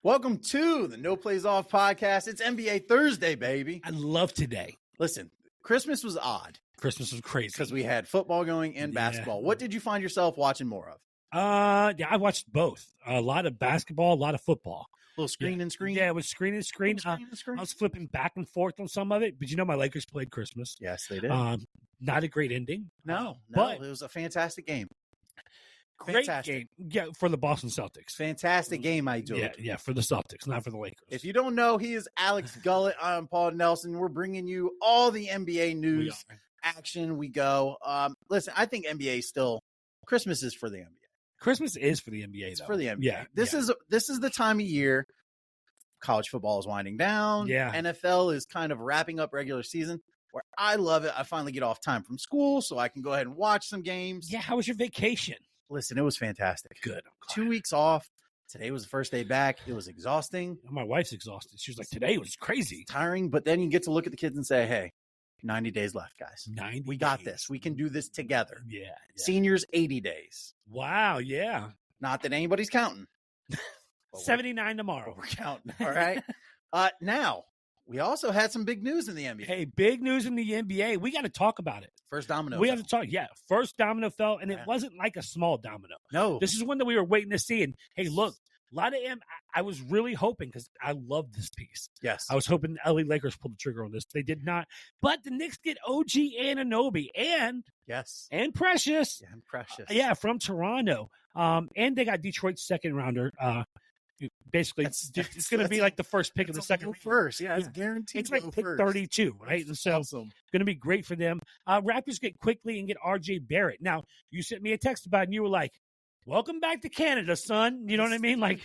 Welcome to the No Plays Off podcast. It's NBA Thursday, baby. I love today. Listen, Christmas was odd Christmas was crazy because we had football going and basketball. What did you find yourself watching more of? Yeah, I watched both. A lot of basketball, a lot of football. A little screen and screen? Yeah, it was screen and screen. I was flipping back and forth on some of it, but my Lakers played Christmas. Yes, they did. Not a great ending. No, but it was a fantastic game. Great game. Yeah, for the Boston Celtics. Fantastic game, I do. Yeah, for the Celtics, not for the Lakers. If you don't know, he is Alex Gullett. I'm Paul Nelson. We're bringing you all the NBA news, action. We go. Listen, I think NBA still Christmas is for the NBA. Christmas is for the NBA. It's though. for the NBA. Yeah, This is the time of year. College football is winding down. Yeah, NFL is kind of wrapping up regular season. Where I love it. I finally get off time from school, so I can go ahead and watch some games. Yeah. How was your vacation? Listen, it was fantastic. Good. 2 weeks off. Today was the first day back. It was exhausting. My wife's exhausted. She was like, today was crazy. It's tiring, but then you get to look at the kids and say, hey, 90 days left, guys. 90 We got this. We can do this together. Yeah. Seniors, 80 days. Wow, yeah. Not that anybody's counting. 79 tomorrow. We're counting, all right? Now, we also had some big news in the NBA. Hey, big news in the NBA. We got to talk about it. First domino. We have to talk. Yeah, first domino fell, and it wasn't like a small domino. No. This is one that we were waiting to see. And hey, look, a lot of I was really hoping because I love this piece. Yes. I was hoping the LA Lakers pulled the trigger on this. They did not. But the Knicks get OG Anunoby and Precious. Yeah, and Precious. Yeah, from Toronto. And they got Detroit's second rounder. Basically, it's going to be like the first pick of the second round. First, yeah, it's guaranteed. It's like pick 32, right? And so awesome. Going to be great for them. Raptors get quickly and get RJ Barrett. Now, you sent me a text about it, and you were like, "Welcome back to Canada, son." You know what I mean? Like,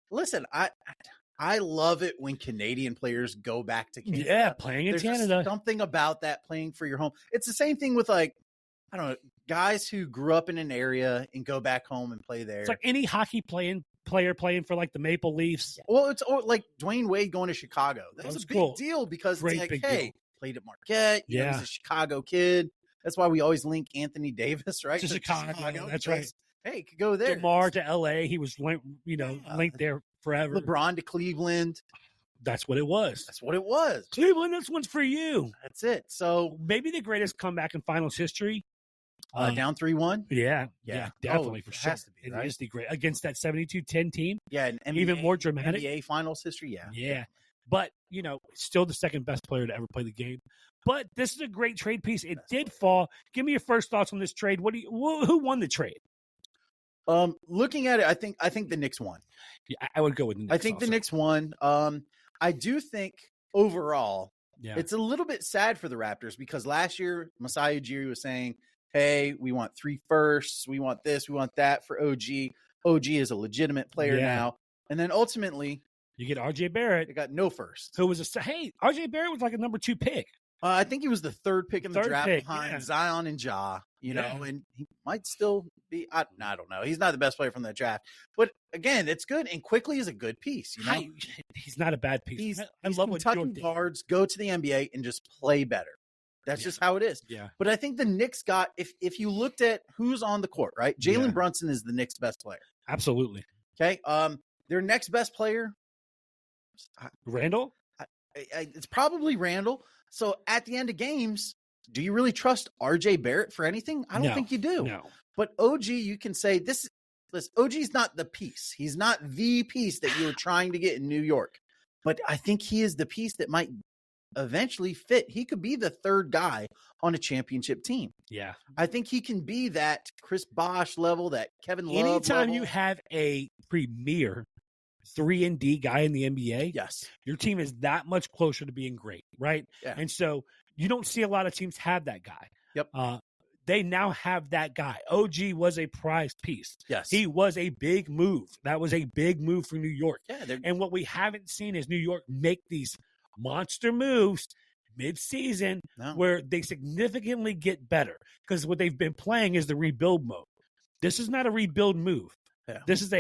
listen, I love it when Canadian players go back to Canada. Yeah, playing in Canada. There's something about that, playing for your home. It's the same thing with, like, I don't know, guys who grew up in an area and go back home and play there. It's like any hockey player playing for like the Maple Leafs. Well, it's like Dwayne Wade going to Chicago. That's a big deal because it's like, hey, played at Marquette. He was a Chicago kid. That's why we always link Anthony Davis, right? To Chicago. That's right. Hey, could go there. DeMar to LA. He was linked there forever. LeBron to Cleveland. That's what it was. Cleveland, this one's for you. That's it. So maybe the greatest comeback in finals history. Down 3-1? Yeah, definitely for sure. Has to be, right? It is the great against that 72-10 team. Yeah, and NBA, even more dramatic. NBA finals history, Yeah. But, still the second best player to ever play the game. But this is a great trade piece. It did fall. Give me your first thoughts on this trade. Who won the trade? Looking at it, I think the Knicks won. Yeah, I would go with the Knicks. I think the Knicks won. I do think overall, it's a little bit sad for the Raptors because last year Masai Ujiri was saying, hey, we want 3 firsts. We want this. We want that for OG. OG is a legitimate player now. And then ultimately, you get RJ Barrett. They got no first. Who was RJ Barrett was like a number 2 pick. I think he was the 3rd pick in the draft behind Zion and Ja, and he might still be, I don't know. He's not the best player from that draft. But again, it's good. And Quickly is a good piece. He's not a bad piece. I love what Kentucky guards go to the NBA and just play better. That's just how it is. Yeah. But I think the Knicks got, if you looked at who's on the court, right? Jalen Brunson is the Knicks' best player. Absolutely. Okay. Their next best player, Randall? It's probably Randall. So at the end of games, do you really trust RJ Barrett for anything? I don't think you do. No. But OG, you can say this. Listen, OG's not the piece. He's not the piece that you were trying to get in New York. But I think he is the piece that might eventually fit. He could be the 3rd guy on a championship team. Yeah. I think he can be that Chris Bosh level, that Kevin Love Anytime level. you have a premier 3-and-D guy in the NBA, your team is that much closer to being great, right? Yeah. And so you don't see a lot of teams have that guy. Yep. They now have that guy. OG was a prized piece. Yes. He was a big move. That was a big move for New York. Yeah. And what we haven't seen is New York make these monster moves mid-season where they significantly get better because what they've been playing is the rebuild mode. This is not a rebuild move. Yeah. This is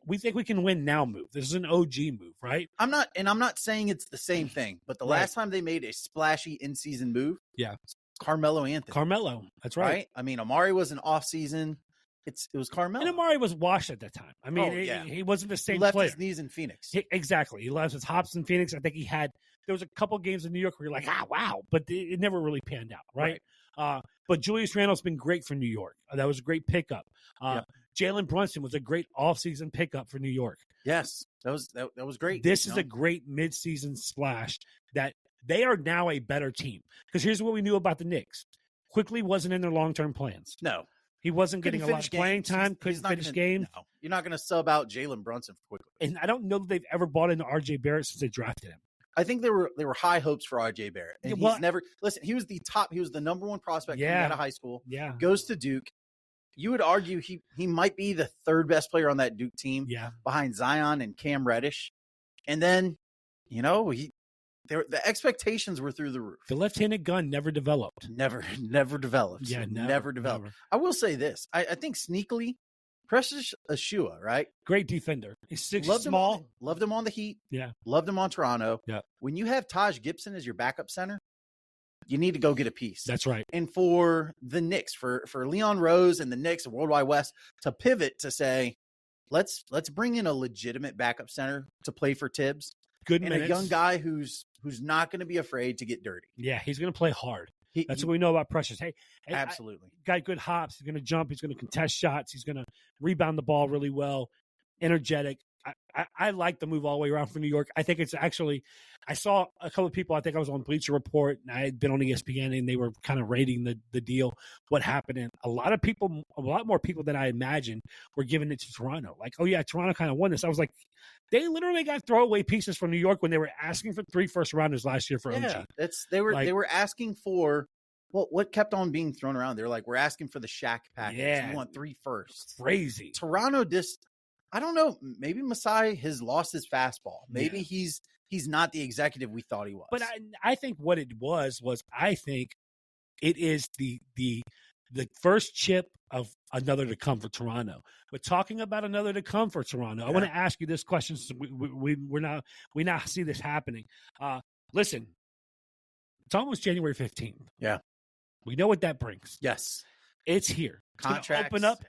we think we can win now move. This is an OG move, right? I'm not saying it's the same thing, but the last time they made a splashy in-season move, Carmelo Anthony. Carmelo, that's right. I mean, Amari was an off-season. It was Carmelo. And Amari was washed at that time. I mean, he wasn't the same he left player. His knees in Phoenix. Exactly. He left his hops in Phoenix. I think there was a couple games in New York where you're like, wow. But it never really panned out, right? But Julius Randle's been great for New York. That was a great pickup. Jalen Brunson was a great offseason pickup for New York. Yes, that was great. This is a great midseason splash that they are now a better team. Because here's what we knew about the Knicks. Quickly wasn't in their long-term plans. No. He wasn't getting a lot of playing time, couldn't finish games. No, you're not going to sub out Jalen Brunson quickly. And I don't know that they've ever bought into R.J. Barrett since they drafted him. I think there were high hopes for R.J. Barrett. And he's never – listen, he was the number one prospect coming out of high school. Yeah. Goes to Duke. You would argue he might be the third best player on that Duke team behind Zion and Cam Reddish. And then, the expectations were through the roof. The left-handed gun never developed. Never developed. Yeah, never developed. Never. I will say this. I think sneakily, Precious Achiuwa, right? Great defender. He's 6 small. Loved him on the Heat. Yeah. Loved him on Toronto. Yeah. When you have Taj Gibson as your backup center, you need to go get a piece. That's right. And for the Knicks, for Leon Rose and the Knicks and World Wide West to pivot to say, let's bring in a legitimate backup center to play for Tibbs. Good and minutes. A young guy who's not going to be afraid to get dirty. Yeah, he's going to play hard. That's what we know about Precious. Hey, absolutely. Got good hops. He's going to jump. He's going to contest shots. He's going to rebound the ball really well. Energetic. I like the move all the way around for New York. I think it's actually – I saw a couple of people – I think I was on Bleacher Report, and I had been on ESPN, and they were kind of rating the deal, what happened. And a lot more people than I imagined were giving it to Toronto. Like, oh, yeah, Toronto kind of won this. I was like, they literally got throwaway pieces from New York when they were asking for 3 first-rounders last year for OG. They were asking for – well, what kept on being thrown around? They were like, we're asking for the Shaq package. Yeah. We want 3 firsts. Crazy. Toronto just – I don't know. Maybe Masai has lost his fastball. Maybe he's not the executive we thought he was. But I think what it was I think it is the first chip of another to come for Toronto. But talking about another to come for Toronto, I want to ask you this question. So we now see this happening. Listen, it's almost January 15th. Yeah, we know what that brings. Yes, it's here. Contracts open up.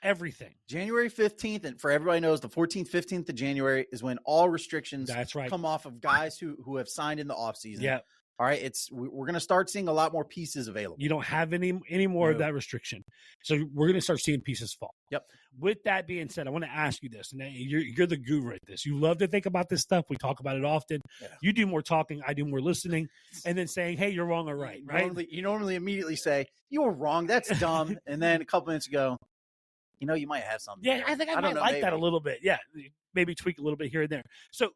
Everything. January 15th, and for everybody knows, the 14th, 15th of January is when all restrictions come off of guys who have signed in the offseason. Yeah. All right, we're going to start seeing a lot more pieces available. You don't have any more of that restriction. So we're going to start seeing pieces fall. Yep. With that being said, I want to ask you this, and you're the guru at this. You love to think about this stuff. We talk about it often. Yeah. You do more talking, I do more listening, and then saying, hey, you're wrong or right, right? You normally immediately say, you were wrong, that's dumb, and then a couple minutes ago, you might have something. Yeah, I think I might like that a little bit. Yeah, maybe tweak a little bit here and there. So,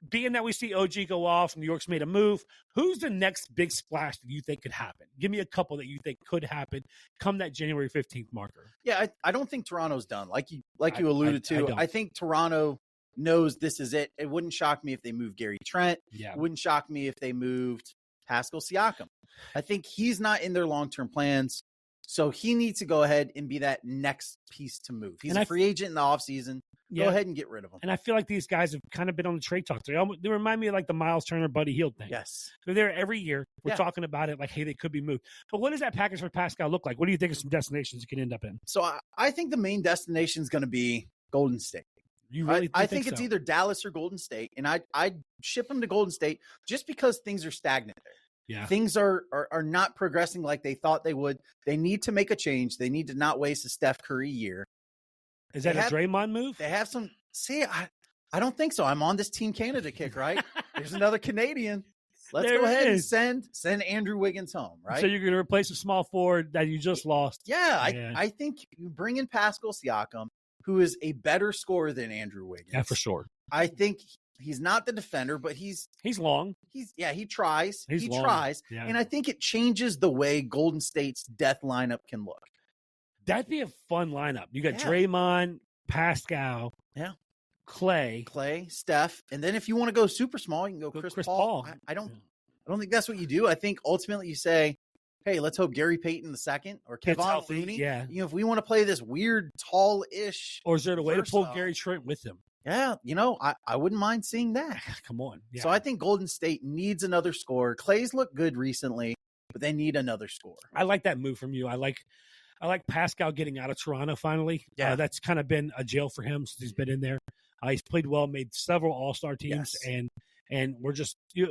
being that we see OG go off, New York's made a move, who's the next big splash that you think could happen? Give me a couple that you think could happen come that January 15th marker. Yeah, I don't think Toronto's done. Like you alluded to, I think Toronto knows this is it. It wouldn't shock me if they moved Gary Trent. Yeah. It wouldn't shock me if they moved Pascal Siakam. I think he's not in their long-term plans. So he needs to go ahead and be that next piece to move. He's a free agent in the offseason. Go ahead and get rid of him. And I feel like these guys have kind of been on the trade talk. They remind me of like the Miles Turner, Buddy Hield thing. Yes. They're there every year. We're talking about it like, hey, they could be moved. But what does that package for Pascal look like? What do you think of some destinations you can end up in? So I think the main destination is going to be Golden State. You really I think it's either Dallas or Golden State. And I'd ship him to Golden State just because things are stagnant there. Yeah. Things are not progressing like they thought they would. They need to make a change. They need to not waste a Steph Curry year. Is that a Draymond move? They have some. See, I don't think so. I'm on this Team Canada kick, right? There's another Canadian. Let's go ahead and send Andrew Wiggins home, right? So you're going to replace a small forward that you just lost. Yeah, I think you bring in Pascal Siakam, who is a better scorer than Andrew Wiggins. Yeah, for sure. I think he's not the defender, but he's long. He tries. He long. Tries. Yeah. And I think it changes the way Golden State's death lineup can look. That'd be a fun lineup. You got Draymond, Pascal, Clay, Steph, and then if you want to go super small, you can go Chris Paul. I don't think that's what you do. I think ultimately you say, hey, let's hope Gary Payton II or Kevon Looney. Yeah. If we want to play this weird tall-ish, or is there a way to pull Gary Trent with him? Yeah, I wouldn't mind seeing that. Come on. Yeah. So I think Golden State needs another scorer. Clay's looked good recently, but they need another scorer. I like that move from you. I like I like Pascal getting out of Toronto finally. Yeah. That's kind of been a jail for him since he's been in there. He's played well, made several All-Star teams, and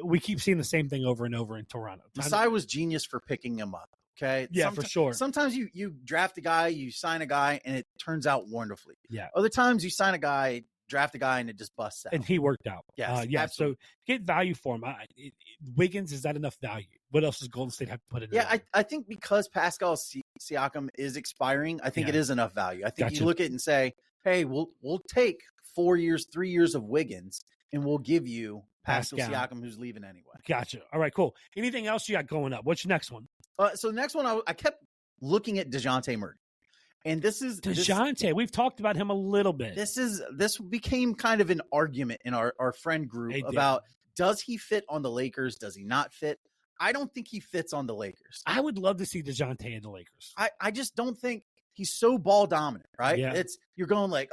we keep seeing the same thing over and over in Toronto. Masai was genius for picking him up. Okay. Yeah, for sure. Sometimes you draft a guy, you sign a guy, and it turns out wonderfully. Yeah. Other times you sign a guy, draft a guy, and it just busts out. And he worked out. Yes. So get value for him. Wiggins, is that enough value? What else does Golden State have to put in? Yeah, I think because Pascal Siakam is expiring, I think it is enough value. I think you look at it and say, hey, we'll take 4 years, 3 years of Wiggins, and we'll give you Pascal Siakam, who's leaving anyway. Gotcha. All right, cool. Anything else you got going up? What's your next one? So the next one, I kept looking at DeJounte Murray. And this is DeJounte. We've talked about him a little bit. This became kind of an argument in our friend group about, does he fit on the Lakers? Does he not fit? I don't think he fits on the Lakers. I would love to see DeJounte in the Lakers. I just don't think he's so ball dominant, right? Yeah. You're going like,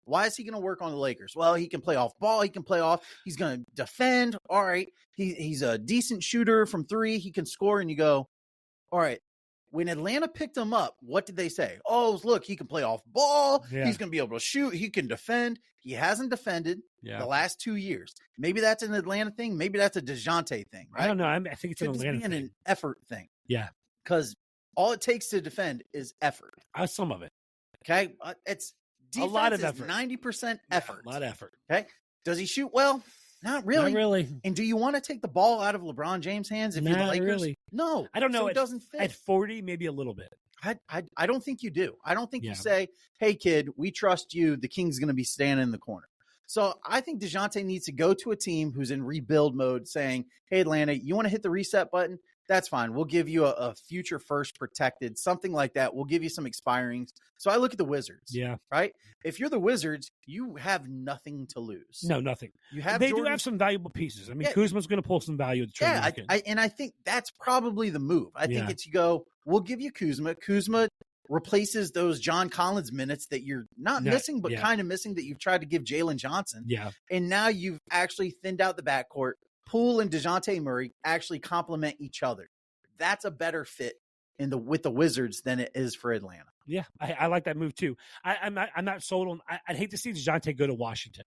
why is he going to work on the Lakers? Well, he can play off ball. He can play off. He's going to defend. All right. He's a decent shooter from three. He can score. And you go, all right. When Atlanta picked him up, what did they say? Oh, look, he can play off ball. Yeah. He's going to be able to shoot. He can defend. He hasn't defended the last 2 years. Maybe that's an Atlanta thing. Maybe that's a DeJounte thing, right? I don't know. I think it's an Atlanta thing. An effort thing. Yeah. Because all it takes to defend is effort. Some of it. Okay? It's defense, a lot of effort. 90% effort. A lot of effort. Okay? Does he shoot well? Not really. Not really. And do you want to take the ball out of LeBron James' hands if you're the Lakers? Really. No. I don't know. So it doesn't fit. At 40, maybe a little bit. I don't think you do. I don't think you say, hey, kid, we trust you. The King's going to be standing in the corner. So I think DeJounte needs to go to a team who's in rebuild mode saying, hey, Atlanta, you want to hit the reset button? That's fine. We'll give you a future first protected, something like that. We'll give you some expirings. So I look at the Wizards. Yeah. Right? If you're the Wizards, you have nothing to lose. No, nothing. They do have some valuable pieces. I mean, Kuzma's going to pull some value at the trade market. And I think that's probably the move. I think it's we'll give you Kuzma. Kuzma replaces those John Collins minutes that you're not missing, but kind of missing that you've tried to give Jalen Johnson. Yeah. And now you've actually thinned out the backcourt. Poole and DeJounte Murray actually complement each other. That's a better fit with the Wizards than it is for Atlanta. Yeah, I like that move too. I'm not sold on. I'd hate to see DeJounte go to Washington.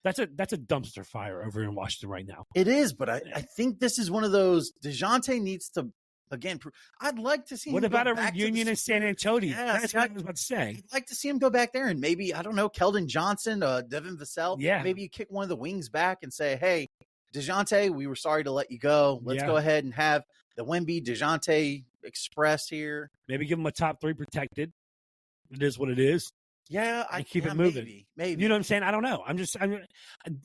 That's a dumpster fire over in Washington right now. It is, but I think this is one of those. DeJounte needs to again. I'd like to see. What about a reunion in San Antonio? Yeah, that's what I was about to say. I'd like to see him go back there and maybe Keldon Johnson, Devin Vassell. Yeah, maybe you kick one of the wings back and say, hey, DeJounte, we were sorry to let you go. Let's go ahead and have the Wemby DeJounte Express here. Maybe give him a top 3 protected. It is what it is. Yeah, I keep it moving. Maybe. You know what I'm saying? I don't know.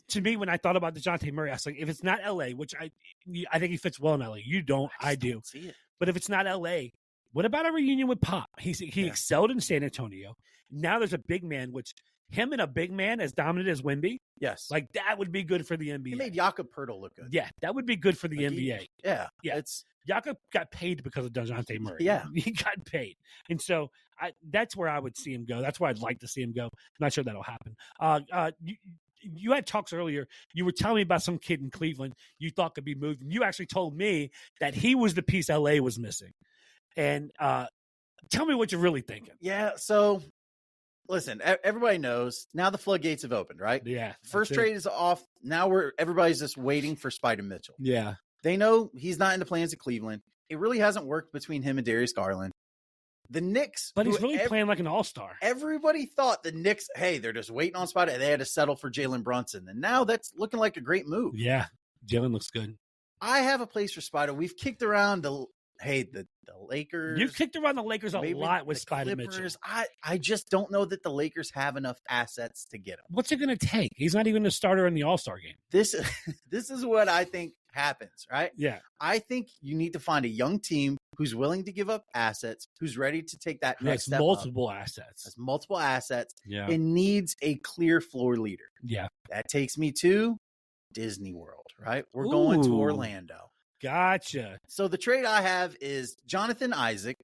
To me, when I thought about DeJounte Murray, I was like, if it's not LA, which I think he fits well in LA. You don't, I do. See it. But if it's not LA, what about a reunion with Pop? He excelled in San Antonio. Now there's a big man, which him and a big man as dominant as Wemby. Yes. Like that would be good for the NBA. He made Jakob Poeltl look good. Yeah, that would be good for the NBA. Yeah. Jakob got paid because of DeJounte Murray. Yeah. He got paid. And so that's where I would see him go. That's where I'd like to see him go. I'm not sure that'll happen. You had talks earlier. You were telling me about some kid in Cleveland you thought could be moved. And you actually told me that he was the piece LA was missing. And tell me what you're really thinking. Yeah, so listen, everybody knows now the floodgates have opened, right? Yeah. First trade is off. Now everybody's just waiting for Spider Mitchell. Yeah. They know he's not in the plans of Cleveland. It really hasn't worked between him and Darius Garland. The Knicks. But he's really playing like an all-star. Everybody thought the Knicks, hey, they're just waiting on Spider. They had to settle for Jalen Brunson. And now that's looking like a great move. Yeah. Jalen looks good. I have a place for Spider. We've kicked around the Lakers. You've kicked around the Lakers a lot with Spider Mitchell. I just don't know that the Lakers have enough assets to get him. What's it going to take? He's not even a starter in the All-Star game. This is what I think happens, right? Yeah. I think you need to find a young team who's willing to give up assets, who's ready to take that next step multiple assets. Has multiple assets. Yeah. And needs a clear floor leader. Yeah. That takes me to Disney World, right? We're going to Orlando. Gotcha. So the trade I have is Jonathan Isaac,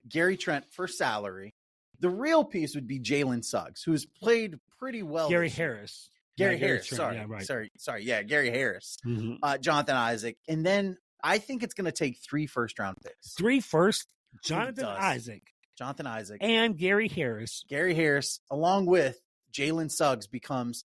Gary Trent for salary. The real piece would be Jalen Suggs, who's played pretty well. Gary Harris. Gary Harris. Sorry. Yeah, Gary Harris. Mm-hmm. Jonathan Isaac. And then I think it's going to take 3 first-round picks. 3 first? Jonathan Isaac. Jonathan Isaac, and Gary Harris. Gary Harris, along with Jalen Suggs, becomes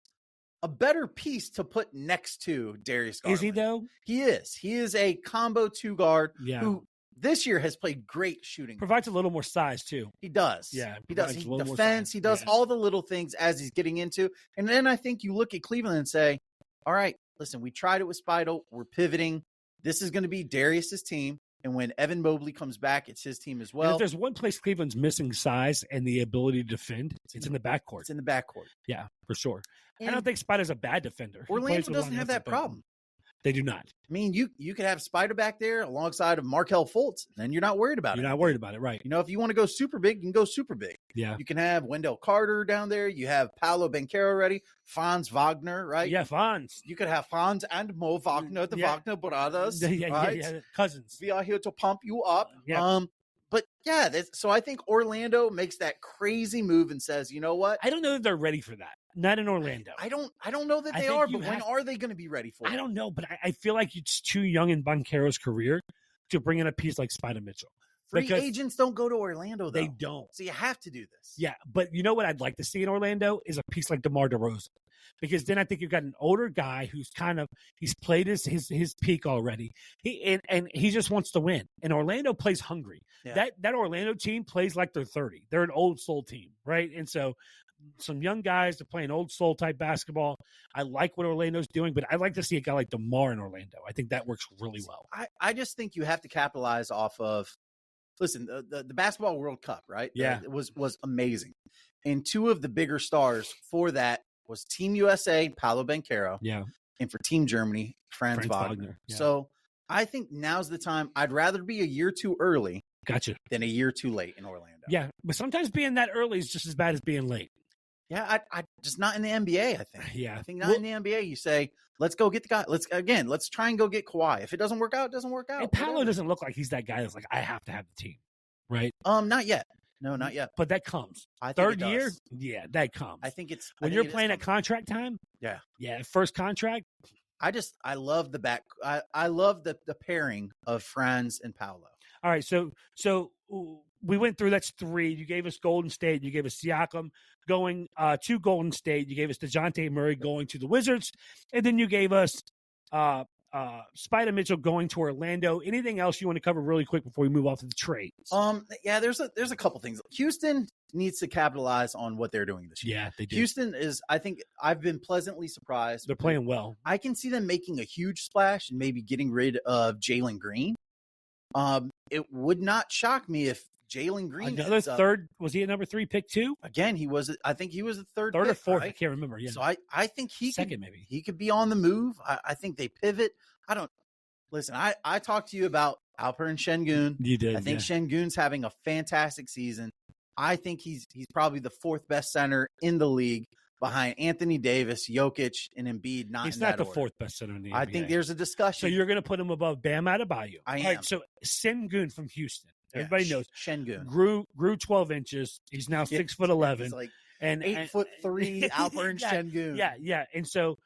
a better piece to put next to Darius Garland. Is he, though? He is. He is a combo 2 guard who this year has played great shooting. Provides a little more size, too. He does. Yeah. He does. He defends. He does all the little things as he's getting into. And then I think you look at Cleveland and say, all right, listen, we tried it with Spidle. We're pivoting. This is going to be Darius's team. And when Evan Mobley comes back, it's his team as well. And if there's one place Cleveland's missing size and the ability to defend, it's in the backcourt. It's in the backcourt. Yeah, for sure. And I don't think Spider's a bad defender. Orlando doesn't have that problem. They do not. I mean, you could have Spider back there alongside of Markelle Fultz, and then you're not worried about it. You're not worried about it, right? You know, if you want to go super big, you can go super big. Yeah. You can have Wendell Carter down there. You have Paolo Banchero ready. Franz Wagner, right? Yeah, Franz. You could have Franz and Mo Wagner, the Wagner brothers, right? Yeah, cousins. We are here to pump you up. Yeah. But yeah, so I think Orlando makes that crazy move and says, you know what? I don't know that they're ready for that. Not in Orlando. I don't know that they are, but when are they going to be ready for it? I don't know, but I feel like it's too young in Banchero's career to bring in a piece like Spider Mitchell. Free agents don't go to Orlando, though. They don't. So you have to do this. Yeah, but you know what I'd like to see in Orlando is a piece like DeMar DeRozan. Because then I think you've got an older guy who's he's played his peak already. He just wants to win. And Orlando plays hungry. Yeah. That Orlando team plays like they're 30. They're an old soul team, right? And so some young guys are playing old soul type basketball. I like what Orlando's doing, but I'd like to see a guy like DeMar in Orlando. I think that works really well. I just think you have to capitalize off of, listen, the Basketball World Cup, right? Yeah. It was amazing. And two of the bigger stars for that was Team USA, Paolo Banchero. Yeah. And for Team Germany, Franz Wagner. Yeah. So I think now's the time. I'd rather be a year too early than a year too late in Orlando. Yeah, but sometimes being that early is just as bad as being late. Yeah, I just not in the NBA, I think. Yeah. I think not in the NBA. You say, let's go get the guy. Let's try and go get Kawhi. If it doesn't work out, it doesn't work out. And Paolo doesn't look like he's that guy that's like, I have to have the team, right? Not yet. No, not yet. But that comes. Third year? Yeah, that comes. I think it's when you're playing at contract time. Yeah. Yeah, first contract. I love the back. I love the pairing of Franz and Paolo. All right, so we went through, that's 3. You gave us Golden State. You gave us Siakam going to Golden State. You gave us DeJounte Murray going to the Wizards. And then you gave us Spider Mitchell going to Orlando. Anything else you want to cover really quick before we move off to the trades? Yeah, there's a couple things. Houston needs to capitalize on what they're doing this year. Yeah, they do. Houston is, I think I've been pleasantly surprised. They're playing well. I can see them making a huge splash and maybe getting rid of Jalen Green. It would not shock me if Jalen Green another third. Was he a number 3 pick too? Again, I think he was a third pick, or fourth. Right? I can't remember. Yeah. So I think second maybe. He could be on the move. I think they pivot. Listen, I talked to you about Alperen Şengün. You did. I think Şengün's having a fantastic season. I think he's probably the 4th best center in the league behind Anthony Davis, Jokic, and Embiid. He's not the 4th best center in the NBA. I think there's a discussion. So you're going to put him above Bam Adebayo. I am. All right, so Şengün from Houston. Everybody knows. Şengün grew 12 inches. He's now 6'11". He's like and 8'3" Alperen Şengün. Yeah. And so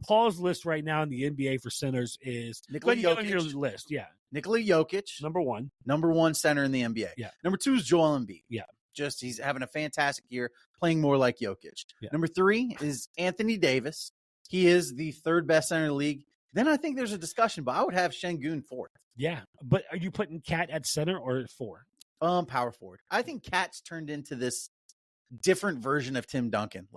Paul's list right now in the NBA for centers is Nikola Jokic. On your list. Yeah. Nikola Jokic, number 1. Number 1 center in the NBA. Yeah. Number 2 is Joel Embiid. Yeah. Just he's having a fantastic year, playing more like Jokic. Yeah. Number 3 is Anthony Davis. He is the 3rd best center in the league. Then I think there's a discussion, but I would have Şengün 4th. Yeah, but are you putting Cat at center or 4? Power forward. I think Cat's turned into this different version of Tim Duncan.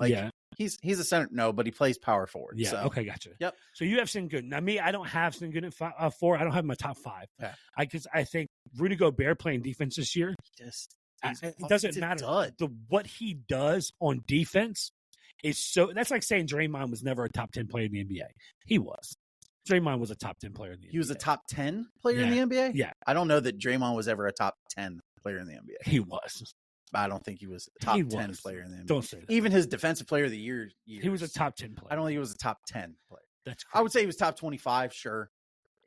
He's a center, no, but he plays power forward. Yeah. So. Okay, gotcha. Yep. So you have Şengün. Now me, I don't have Şengün at 4. I don't have him in my top 5. Yeah. I think Rudy Gobert playing defense this year. It doesn't matter. What he does on defense is so. That's like saying Draymond was never a top 10 player in the NBA. He was. Draymond was a top 10 player in the NBA. He was a top 10 player in the NBA? Yeah. I don't know that Draymond was ever a top 10 player in the NBA. He was. I don't think he was a top 10 player in the NBA. Don't say that. Even his defensive player of the year. He was a top 10 player. I don't think he was a top 10 player. That's crazy. I would say he was top 25, sure.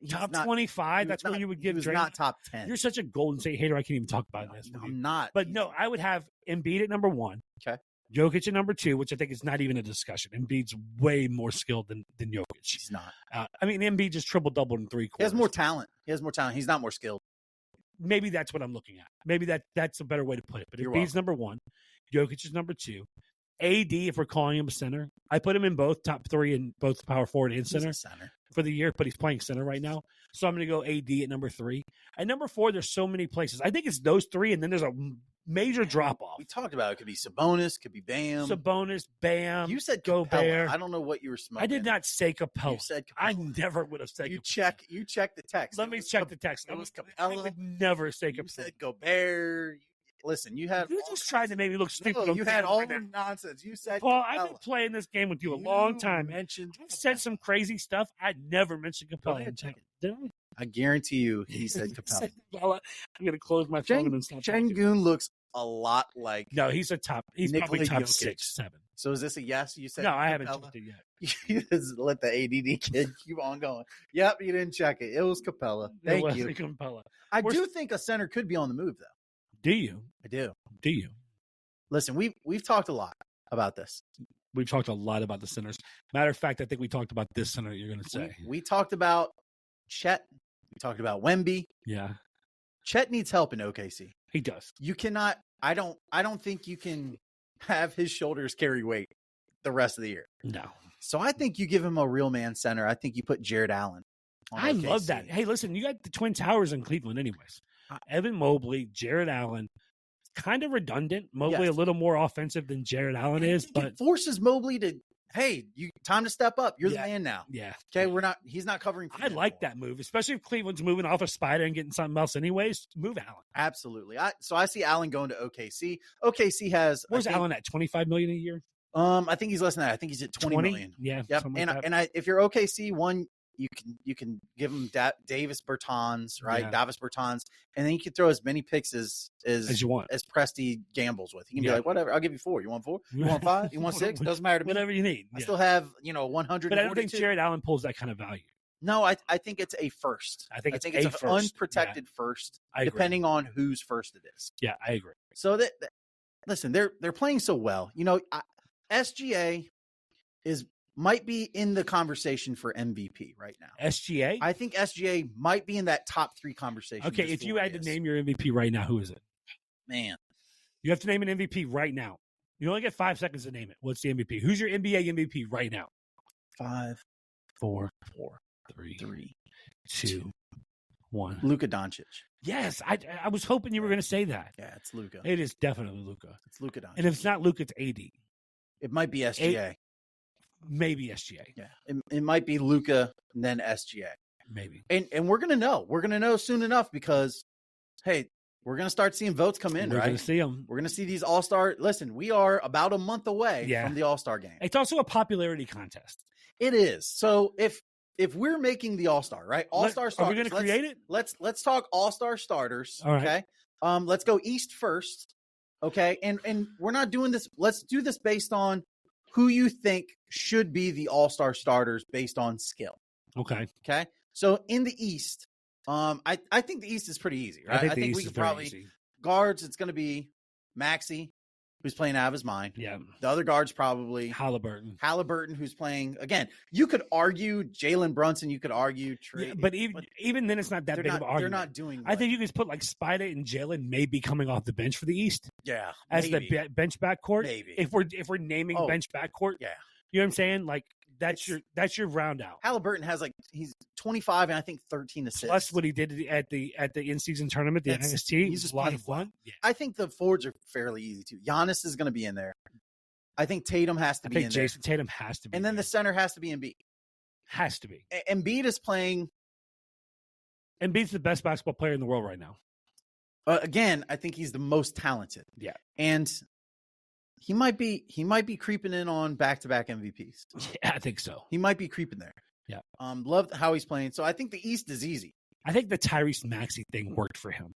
Top 25? That's where you would give Draymond. He was not top 10. You're such a Golden State hater. I can't even talk about this. No, I'm not. But no, I would have Embiid at number 1. Okay. Jokic at number 2, which I think is not even a discussion. Embiid's way more skilled than Jokic. He's not. I mean, Embiid just triple-doubled in 3 quarters. He has more talent. He's not more skilled. maybe that's what I'm looking at. Maybe that's a better way to put it. But Embiid's number 1. Jokic is number 2. AD, if we're calling him a center, I put him in both top 3 in both power forward and center for the year, but he's playing center right now. So I'm going to go AD at number 3. At number 4, there's so many places. I think it's those 3, and then there's a major drop-off. We talked about it. Could be Sabonis, could be Bam. Sabonis, Bam. You said Gobert. I don't know what you were smoking. I did not say Capella. You said Capella. I never would have said Capella. You check the text. Let me check the text. It was Capella. I would never say Capella. You said Gobert. Listen, you just tried to make me look stupid. No, you had all the nonsense. You said, Paul, I've been playing this game with you a long time. I said some crazy stuff. I never mentioned Capella. Did I? I guarantee you, he said Capella. I'm going to close my phone and stop. Şengün looks a lot like. No, he's a top. He's probably top 6, 7. So is this a yes? You said no. I haven't checked it yet. You just let the ADD kid keep on going. Yep, you didn't check it. It was Capella. Thank you. Capella. I do think a center could be on the move, though. Do you? I do. Do you? Listen, we've talked a lot about this. We've talked a lot about the centers. Matter of fact, I think we talked about this center you're going to say. We talked about Chet. We talked about Wemby. Yeah. Chet needs help in OKC. He does. You cannot. I don't think you can have his shoulders carry weight the rest of the year. No. So I think you give him a real man center. I think you put Jared Allen on I OKC. love that. Hey, listen, you got the Twin Towers in Cleveland anyways. Evan Mobley, Jared Allen, kind of redundant. Mobley a little more offensive than Jared Allen is, but it forces Mobley to, hey, time to step up. You're the man now. Yeah. Okay, he's not covering. I like that move, especially if Cleveland's moving off a spider and getting something else anyways. Move Allen. Absolutely. So I see Allen going to OKC. OKC has where's Allen at? $25 million a year? I think he's less than that. I think he's at 20 million. Yeah. Yep. And if you're OKC, you can give him Davis Bertans, right? Yeah. Davis Bertans, and then you can throw as many picks as you want, as Presti gambles with. You can be like, whatever, I'll give you 4. You want 4? You want 5? You want 6? Doesn't matter to me. Whatever you need. I still have 100. But I don't think Jared Allen pulls that kind of value. No, I think it's a first. I think it's an unprotected first, depending on whose first it is. Yeah, I agree. So that listen, they're playing so well. SGA might be in the conversation for MVP right now. SGA? I think SGA might be in that top 3 conversation. Okay, if you had to name your MVP right now, who is it? Man. You have to name an MVP right now. You only get 5 seconds to name it. What's the MVP? Who's your NBA MVP right now? 5, 4, 3, 2, 1. Luka Doncic. Yes, I was hoping you were going to say that. Yeah, it's Luka. It is definitely Luka. It's Luka Doncic. And if it's not Luka, it's AD. It might be SGA. Maybe SGA. Yeah. It might be Luka and then SGA. Maybe. And we're going to know. We're going to know soon enough because, hey, we're going to start seeing votes come in, right? We're going to see them. We're going to see these All-Star. Listen, we are about a month away from the All-Star game. It's also a popularity contest. It is. So if we're making the All-Star, right? All-Star starters. Are we going to create it? Let's talk All-Star starters. All right. Okay. Let's go East first. Okay. And we're not doing this. Let's do this based on who you think should be the All-Star starters based on skill. Okay. Okay. So in the East, I think the East is pretty easy, right? I think we could probably easy. Guards. It's going to be Maxey, who's playing out of his mind. Yeah. The other guards probably Halliburton, who's playing again. You could argue Jalen Brunson. You could argue Trey. Yeah, but even then, it's not that big of an argument. They're not doing. I think you could put like Spider and Jalen maybe coming off the bench for the East. Yeah, as the bench backcourt. Maybe if we're naming bench backcourt. Yeah, you know what I'm saying? Like that's your round out. Halliburton has he's 25 and I think 13 assists. Plus what he did at the in-season tournament, the NXT. He's just a lot of fun. Yeah. I think the forwards are fairly easy too. Giannis is going to be in there. I think Tatum has to be in there. Jason Tatum has to be. And then the center has to be Embiid. Has to be. Embiid is playing. Embiid's the best basketball player in the world right now. Again, I think he's the most talented. Yeah. And he might be creeping in on back-to-back MVPs. Yeah, I think so. He might be creeping there. Yeah. Love how he's playing. So I think the East is easy. I think the Tyrese Maxey thing worked for him.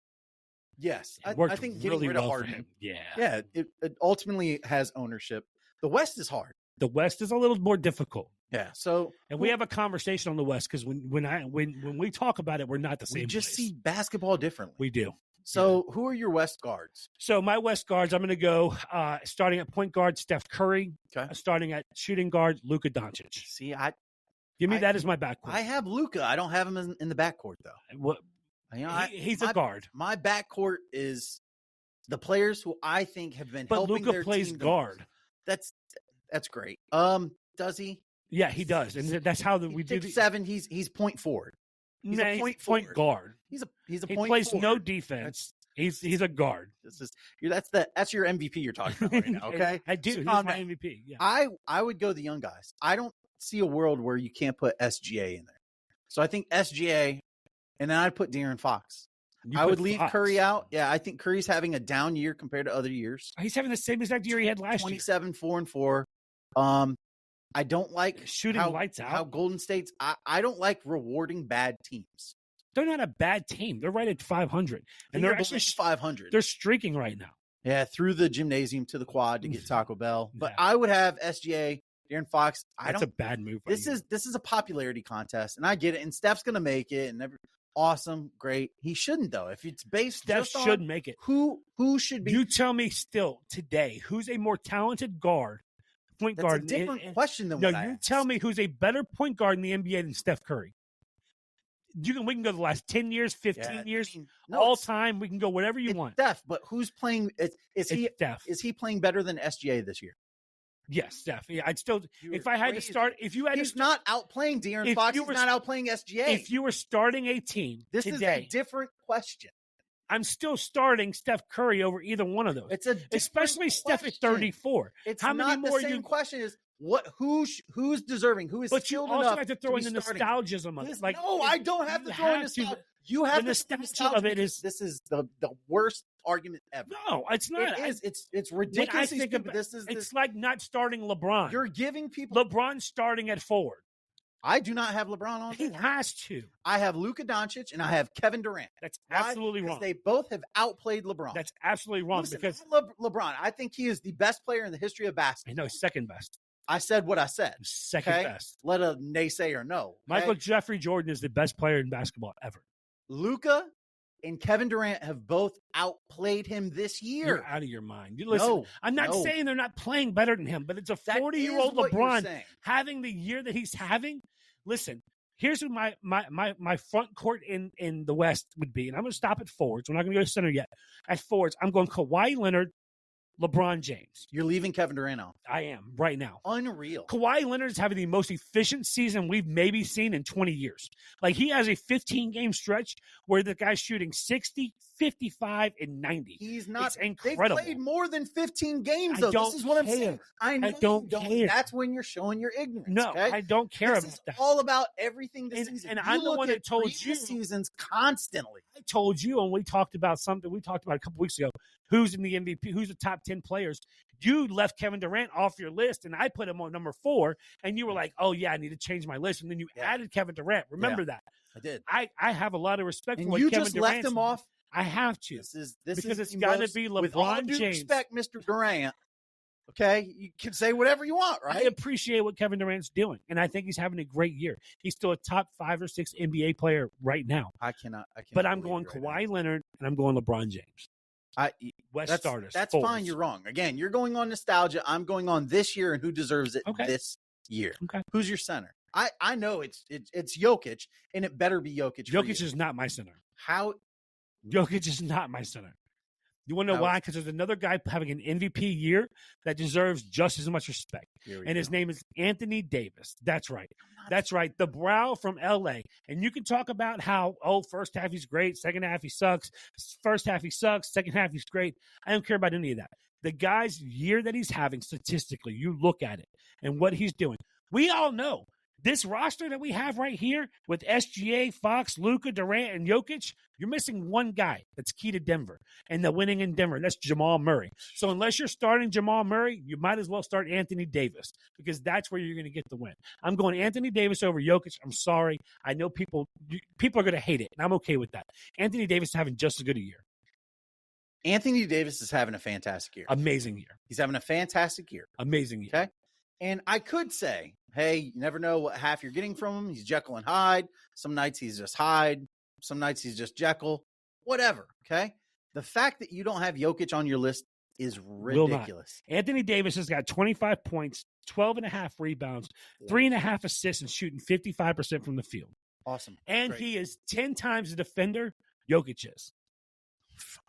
Yes. I think getting really rid of Harden. Yeah. Yeah. It ultimately has ownership. The West is hard. The West is a little more difficult. Yeah. So we have a conversation on the West because when we talk about it, we're not the same. We just place. see basketball differently. We do. So who are your West guards? So my West guards, I'm going to go starting at point guard, Steph Curry. Okay. Starting at shooting guard, Luka Doncic. See, give me that as my backcourt. I have Luka. I don't have him in the backcourt though. What? He's a guard. My backcourt is the players who I think have been helping their team. But Luka plays guard. That's great. Does he? Yeah, he does, and that's how we do. 6'7". He's point forward. He's a point guard. He's a point. He plays forward. No defense. He's a guard. That's your MVP you're talking about right now. Okay, I do. He's my MVP. Yeah. I would go the young guys. I don't see a world where you can't put SGA in there. So I think SGA, and then I'd put De'Aaron Fox. I would leave Curry out. Yeah, I think Curry's having a down year compared to other years. He's having the same exact year he had last 27, year. 4-4. I don't like shooting lights out. How Golden State's. I don't like rewarding bad teams. They're not a bad team. They're right at 500, and they're actually 500. They're streaking right now. Yeah, through the gymnasium to the quad to get Taco Bell. But I would have SGA, De'Aaron Fox. That's a bad move. This is a popularity contest, and I get it. And Steph's gonna make it, and awesome, great. He shouldn't though. If it's based, Steph should make it. Who should be? You tell me still today who's a more talented guard. Point guard. That's a different question than what I asked. Tell me who's a better point guard in the NBA than Steph Curry. We can go the last 10 years, 15 years, all time. We can go whatever you want. Steph, but who's playing? Steph. Is he playing better than SGA this year? Yes, Steph. Yeah, I'd still. If I had to start, he's not outplaying De'Aaron Fox. He's not outplaying SGA. If you were starting a team, this is a different question. I'm still starting Steph Curry over either one of those. It's especially Steph at 34. How many more? The same question is who's deserving? Who is? But you also have to throw in the nostalgism of it. Like, no, I don't have to throw in nostalgia. You have the nostalgia of it. This is the worst argument ever. No, it's not. It's ridiculous. It's like not starting LeBron. You're giving people LeBron starting at forward. I do not have LeBron on. He has to. I have Luka Doncic and I have Kevin Durant. That's absolutely wrong. They both have outplayed LeBron. That's absolutely wrong. Because I love LeBron. I think he is the best player in the history of basketball. I know, second best. I said what I said. Second best. Let a naysayer know. Okay? Michael Jeffrey Jordan is the best player in basketball ever. Luka and Kevin Durant have both outplayed him this year. You're out of your mind. Listen, I'm not saying they're not playing better than him, but it's a 40-year-old LeBron having the year that he's having. Listen, here's who my front court in the West would be, and I'm going to stop at forwards. We're not going to go to center yet. At forwards, I'm going Kawhi Leonard, LeBron James. You're leaving Kevin Durant out. I am right now. Unreal. Kawhi Leonard is having the most efficient season we've maybe seen in 20 years. Like, he has a 15-game stretch where the guy's shooting 60, 55, and 90. He's not. It's incredible. They've played more than 15 games, though. This is what I'm saying. I don't care. That's when you're showing your ignorance. No, okay? I don't care this about is that. All about everything this season. And I'm the one that told you seasons constantly. I told you, and we talked about something we talked about a couple weeks ago. Who's in the MVP? Who's the top 10 players? You left Kevin Durant off your list, and I put him on number 4. And you were like, "Oh yeah, I need to change my list." And then you added Kevin Durant. Remember that? I did. I have a lot of respect for what Kevin Durant. You just left him off. I have to. This because it's got to be LeBron with all due James. Respect, Mr. Durant. Okay, you can say whatever you want, right? I appreciate what Kevin Durant's doing, and I think he's having a great year. He's still a top 5 or 6 NBA player right now. I cannot. But I'm going Kawhi Leonard, and I'm going LeBron James. Starters. That's forwards. fine. You're wrong. Again, you're going on nostalgia. I'm going on this year and who deserves it this year. Okay. Who's your center? I know it's Jokic, and it better be Jokic. Jokic is not my center. How? Jokic is not my center. You want to know why? Because there's another guy having an MVP year that deserves just as much respect. And his name is Anthony Davis. That's right. That's right. The brow from L.A. And you can talk about how, first half he's great, second half he sucks. First half he sucks, second half he's great. I don't care about any of that. The guy's year that he's having statistically, you look at it and what he's doing. We all know this roster that we have right here with SGA, Fox, Luka, Durant, and Jokic, you're missing one guy that's key to Denver, and they're winning in Denver. That's Jamal Murray. So unless you're starting Jamal Murray, you might as well start Anthony Davis because that's where you're going to get the win. I'm going Anthony Davis over Jokic. I'm sorry. I know people are going to hate it, and I'm okay with that. Anthony Davis is having just as good a year. Anthony Davis is having a fantastic year. Amazing year. He's having a fantastic year. Amazing year. Okay. And I could say, hey, you never know what half you're getting from him. He's Jekyll and Hyde. Some nights he's just Hyde. Some nights he's just Jekyll. Whatever, okay? The fact that you don't have Jokic on your list is ridiculous. Anthony Davis has got 25 points, 12.5 rebounds, 3.5 assists, and shooting 55% from the field. Awesome. And he is 10 times a defender Jokic is.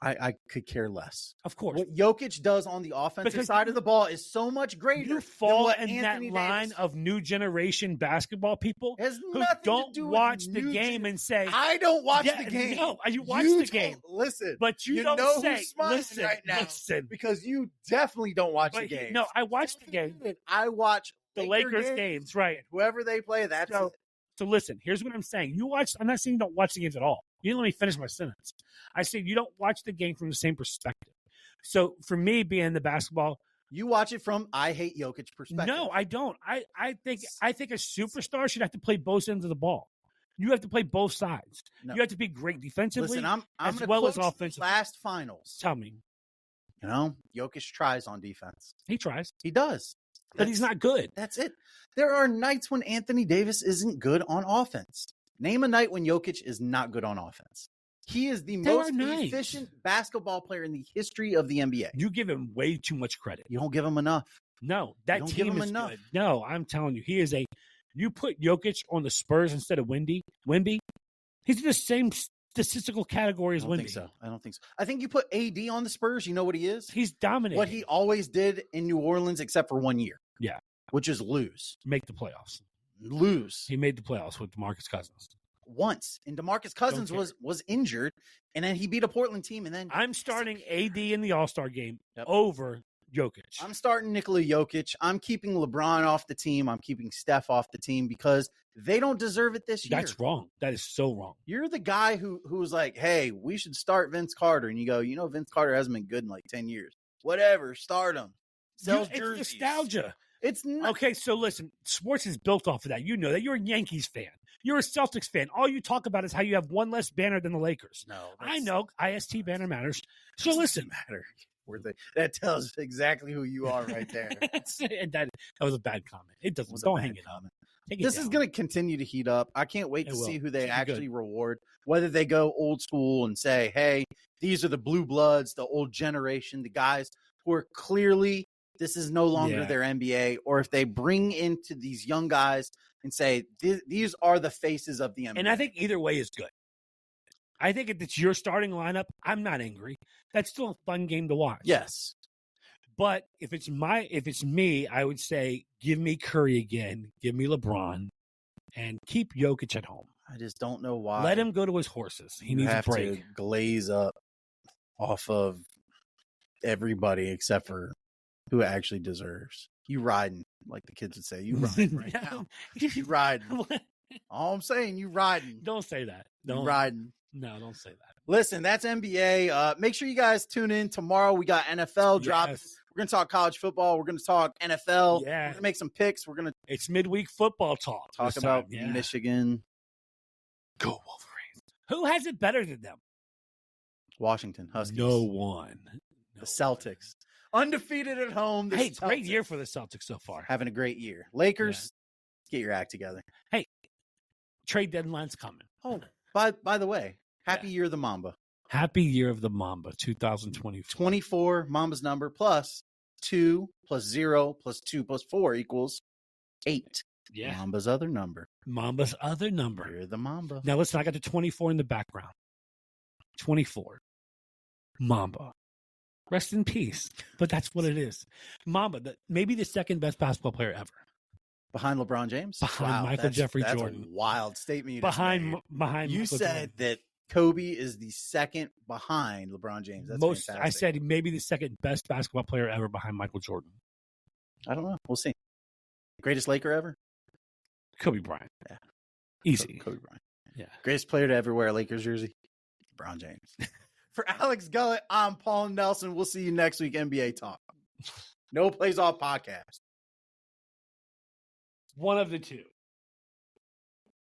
I could care less. Of course. What Jokic does on the offensive side of the ball is so much greater. You fall than what in Anthony that line Davis of new generation basketball people who don't do watch the game and say, I don't watch the game. No, you watch the game. Listen. But you don't know say, who's smiling listen, right now listen. because you definitely don't watch the game. No, I watch the game. I watch the Lakers games, right. Whoever they play, that's it. So listen, here's what I'm saying. I'm not saying you don't watch the games at all. You didn't let me finish my sentence. I said you don't watch the game from the same perspective. So for me, being the basketball, you watch it from I hate Jokic perspective. No, I don't. I think a superstar should have to play both ends of the ball. You have to play both sides. No. You have to be great defensively. Listen, I'm as well as offensively. Last finals. Tell me. Jokic tries on defense. He tries. He does. But he's not good. That's it. There are nights when Anthony Davis isn't good on offense. Name a night when Jokic is not good on offense. He is the most efficient basketball player in the history of the NBA. You give him way too much credit. You don't give him enough. No, that team is good. No, I'm telling you, he is you put Jokic on the Spurs instead of Wemby, he's in the same statistical category as Wemby. I don't think so. I think you put AD on the Spurs, you know what he is? He's dominating. What he always did in New Orleans except for 1 year. Yeah. Which is lose. Make the playoffs. Lose. He made the playoffs with DeMarcus Cousins. Once. And DeMarcus Cousins was injured, and then he beat a Portland team, and then I'm starting AD in the All-Star game over Jokic. I'm starting Nikola Jokic. I'm keeping LeBron off the team. I'm keeping Steph off the team because they don't deserve it this year. That's wrong. That is so wrong. You're the guy who was like, hey, we should start Vince Carter. And you go, Vince Carter hasn't been good in like 10 years. Whatever, start him. Sells jerseys. It's nostalgia. It's not. Okay, so listen, sports is built off of that. You know that. You're a Yankees fan. You're a Celtics fan. All you talk about is how you have one less banner than the Lakers. No. I know. IST banner matters. So listen. That tells exactly who you are right there. that was a bad comment. It doesn't. Don't hang it up. This is going to continue to heat up. I can't wait to see who they actually reward, whether they go old school and say, hey, these are the blue bloods, the old generation, the guys who are clearly, this is no longer their NBA, or if they bring into these young guys and say, these are the faces of the NBA. And I think either way is good. I think if it's your starting lineup, I'm not angry. That's still a fun game to watch. Yes. But if it's me, I would say give me Curry again, give me LeBron, and keep Jokic at home. I just don't know why. Let him go to his horses. He needs a break. To glaze up off of everybody except for who actually deserves. You riding, like the kids would say. You riding right now. You riding. All I'm saying, you riding. Don't say that. You riding. No, don't say that. Listen, that's NBA. Make sure you guys tune in tomorrow. We got NFL dropping. We're going to talk college football. We're going to talk NFL. Yeah. We're going to make some picks. It's midweek football talk. Talk about Michigan. Go Wolverines. Who has it better than them? Washington Huskies. No one. The Celtics. Undefeated at home. Great year for the Celtics so far. Having a great year. Lakers, get your act together. Hey, trade deadline's coming. Oh, by the way, happy year of the Mamba. Happy year of the Mamba, 2024. 24, Mamba's number, plus 2 plus 0 plus 2 plus 4 equals 8. Yeah. Mamba's other number. Mamba's other number. You're the Mamba. Now listen, I got the 24 in the background. 24. Mamba. Rest in peace. But that's what it is. Mamba, maybe the second best basketball player ever. Behind LeBron James? Behind Michael Jeffrey Jordan. That's a wild statement. Behind you Michael said Jordan. that Kobe is the second behind LeBron James. That's fantastic. I said maybe the second best basketball player ever behind Michael Jordan. I don't know. We'll see. Greatest Laker ever? Kobe Bryant. Yeah. Easy. Kobe Bryant. Yeah. Greatest player to ever wear a Lakers jersey? LeBron James. For Alex Gullett, I'm Paul Nelson. We'll see you next week, NBA Talk. No Plays Off podcast. One of the two.